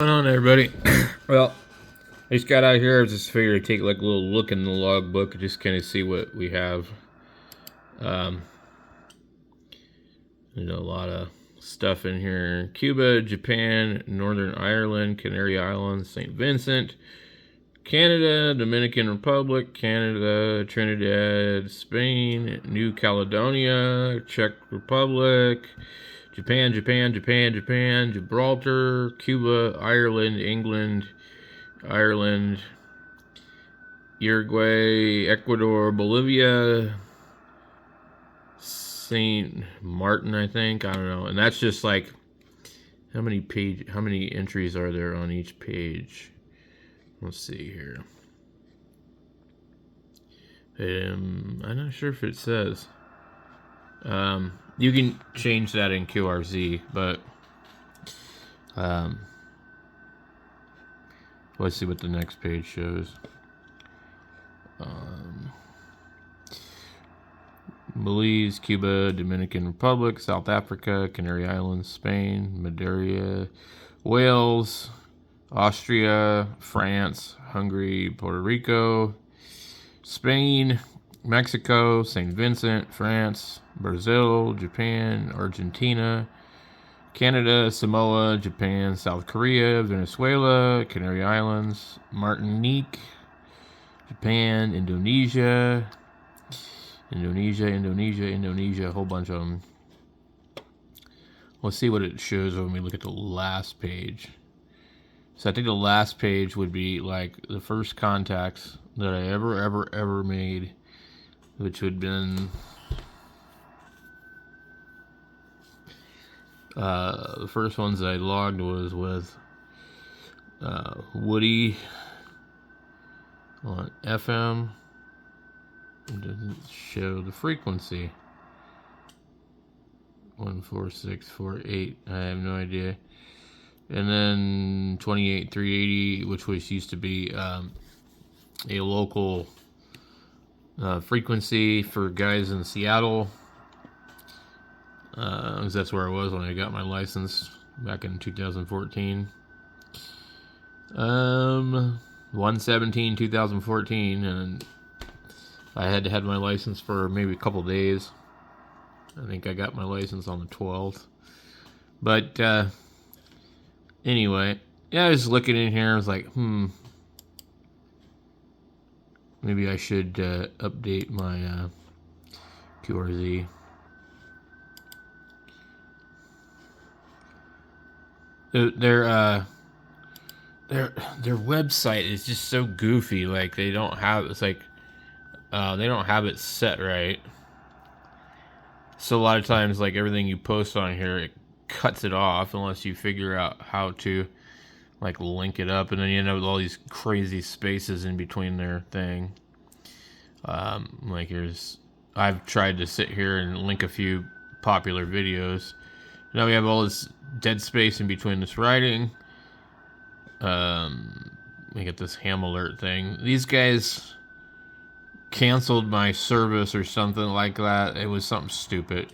What's going on, everybody? Well, I just got out here. I just figured I'd take like a little look in the logbook and just kind of see what we have. Um, a lot of stuff in here: Cuba, Japan, Northern Ireland, Canary Islands, St. Vincent, Canada, Dominican Republic, Canada, Trinidad, Spain, New Caledonia, Czech Republic, Japan, Gibraltar, Cuba, Ireland, England, Ireland, Uruguay, Ecuador, Bolivia, St. Martin, I think. I don't know. And that's just like how many entries are there on each page? Let's see here. I'm not sure if it says. You can change that in QRZ, but let's see what the next page shows. Belize, Cuba, Dominican Republic, South Africa, Canary Islands, Spain, Madeira, Wales, Austria, France, Hungary, Puerto Rico, Spain, Mexico, St. Vincent, France, Brazil, Japan, Argentina, Canada, Samoa, Japan, South Korea, Venezuela, Canary Islands, Martinique, Japan, Indonesia, a whole bunch of them. Let's see what it shows when we look at the last page. So I think the last page would be like the first contacts that I ever made, which would have been the first ones I logged was with Woody on FM. It doesn't show the frequency. 14648. I have no idea. And then 28380, which was used to be a local frequency for guys in Seattle. Because that's where I was when I got my license back in 2014. 117 2014, and I had to have my license for maybe a couple days. I think I got my license on the 12th. But anyway, yeah, I was looking in here. I was like, maybe I should update my QRZ. Their website is just so goofy. Like they don't have they don't have it set right. So a lot of times, like everything you post on here, it cuts it off unless you figure out how to like link it up, and then you end up with all these crazy spaces in between their thing. I've tried to sit here and link a few popular videos. Now we have all this dead space in between this writing. We get this ham alert thing. These guys canceled my service or something like that. It was something stupid.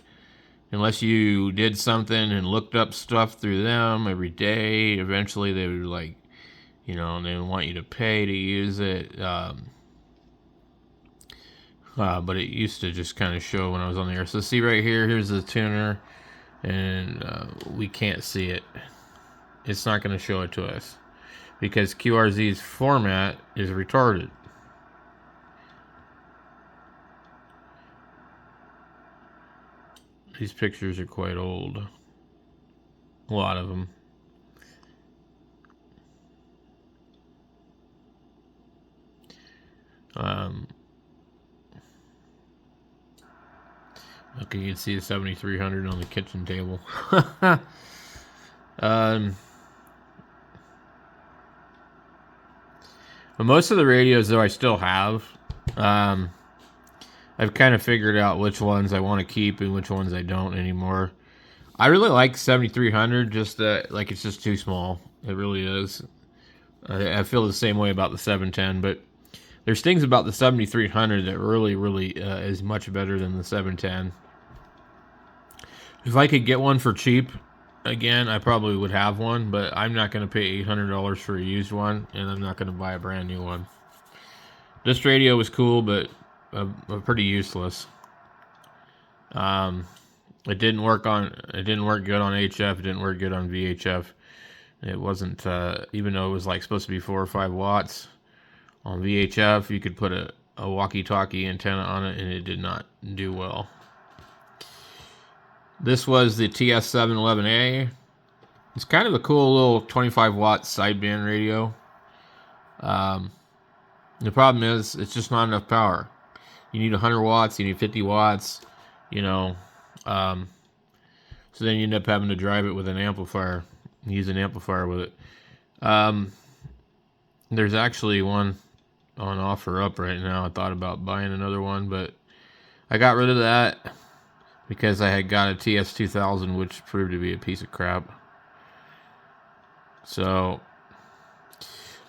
Unless you did something and looked up stuff through them every day, eventually they would they would want you to pay to use it. But it used to just kind of show when I was on there. So see right here, here's the tuner, and we can't see it. It's not going to show it to us because QRZ's format is retarded. These pictures are quite old. A lot of them. Okay, you can see the 7300 on the kitchen table. But most of the radios, though, I still have. I've kind of figured out which ones I want to keep and which ones I don't anymore. I really like 7300, just that it's just too small. It really is. I feel the same way about the 710, but there's things about the 7300 that really is much better than the 710. If I could get one for cheap, again, I probably would have one, but I'm not going to pay $800 for a used one, and I'm not going to buy a brand new one. This radio was cool, but pretty useless. It didn't work good on HF. It didn't work good on VHF. It wasn't, even though it was like supposed to be 4 or 5 watts on VHF, you could put a walkie-talkie antenna on it, and it did not do well. This was the TS711A. It's kind of a cool little 25 watt sideband radio. The problem is it's just not enough power. You need 100 watts, you need 50 watts, you know. So then you end up having to drive it with an amplifier, use an amplifier with it. There's actually one on offer up right now. I thought about buying another one, but I got rid of that because I had got a TS2000, which proved to be a piece of crap. So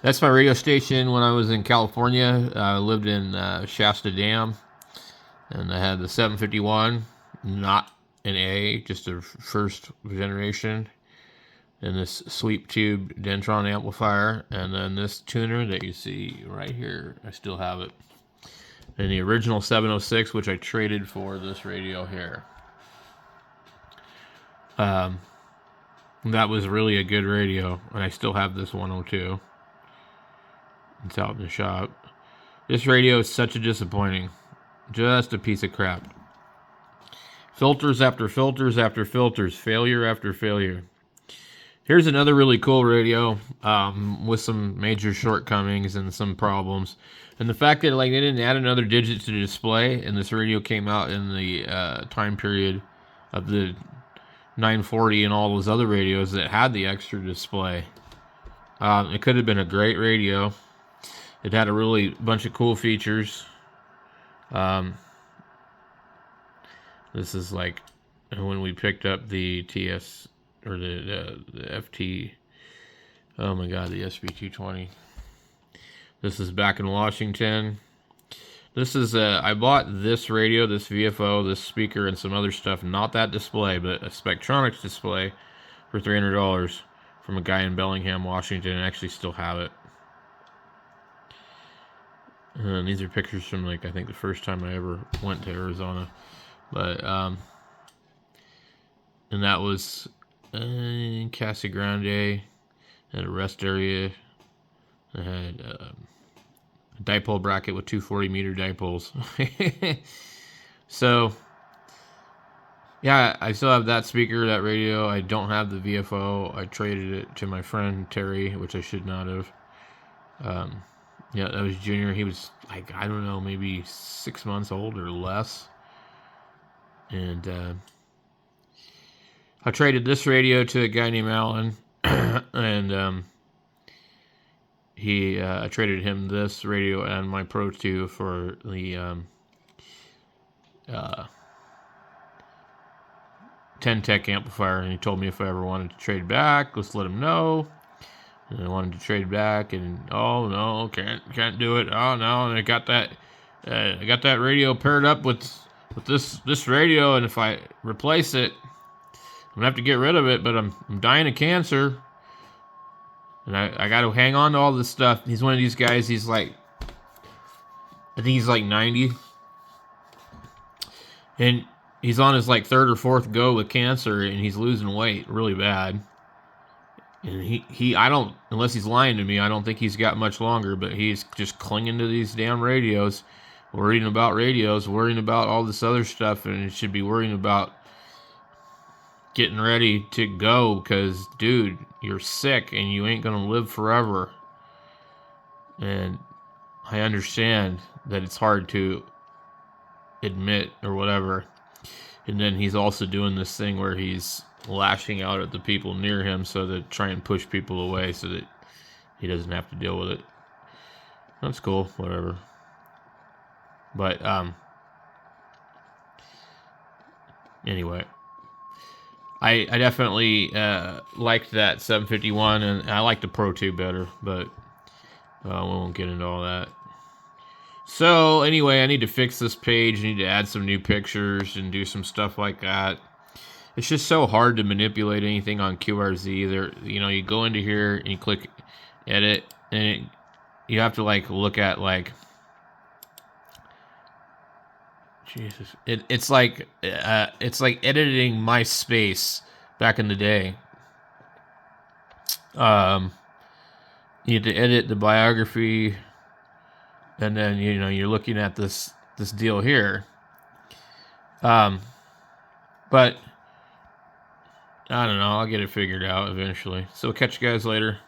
that's my radio station when I was in California. I lived in Shasta Dam, and I had the 751, not an A, just a first generation, and this sweep tube Dentron amplifier, and then this tuner that you see right here. I still have it. And the original 706, which I traded for this radio here. That was really a good radio, and I still have this 102. It's out in the shop. This radio is such a disappointing. Just a piece of crap. Filters after filters after filters. Failure after failure. Here's another really cool radio with some major shortcomings and some problems. And the fact that like they didn't add another digit to the display, and this radio came out in the time period of the 940 and all those other radios that had the extra display. It could have been a great radio. It had a really bunch of cool features. This is like when we picked up the TS or the FT. Oh my God, the SB220. This is back in Washington. This is I bought this radio, this VFO, this speaker, and some other stuff. Not that display, but a Spectronics display for $300 from a guy in Bellingham, Washington, and I actually still have it. And these are pictures from like I think the first time I ever went to Arizona, but and that was in Casa Grande at a rest area. I had a dipole bracket with two 40-meter dipoles. So, yeah, I still have that speaker, that radio. I don't have the VFO. I traded it to my friend Terry, which I should not have. Yeah, that was Junior. He was like, I don't know, maybe 6 months old or less. And I traded this radio to a guy named Alan, and I traded him this radio and my Pro 2 for the 10-tech amplifier, and he told me if I ever wanted to trade back, let's let him know. And I wanted to trade back, and oh no, can't do it. Oh no, and I got that radio paired up with this radio, and if I replace it, I'm gonna have to get rid of it. But I'm dying of cancer, and I got to hang on to all this stuff. He's one of these guys. He's like, I think he's like 90, and he's on his like third or fourth go with cancer, and he's losing weight really bad. And he I don't, unless he's lying to me, I don't think he's got much longer, but he's just clinging to these damn radios, worrying about radios, worrying about all this other stuff, and he should be worrying about getting ready to go because, dude, you're sick and you ain't going to live forever. And I understand that it's hard to admit or whatever. And then he's also doing this thing where he's lashing out at the people near him so to try and push people away so that he doesn't have to deal with it. That's cool, whatever. But anyway, I definitely liked that 751, and I like the Pro 2 better, but we won't get into all that. So anyway, I need to fix this page. I need to add some new pictures and do some stuff like that. It's just so hard to manipulate anything on QRZ. There, you know, you go into here and you click edit, and you have to like look at like, Jesus, it's like editing MySpace back in the day. You have to edit the biography, and then you know you're looking at this deal here. But I don't know. I'll get it figured out eventually. So catch you guys later.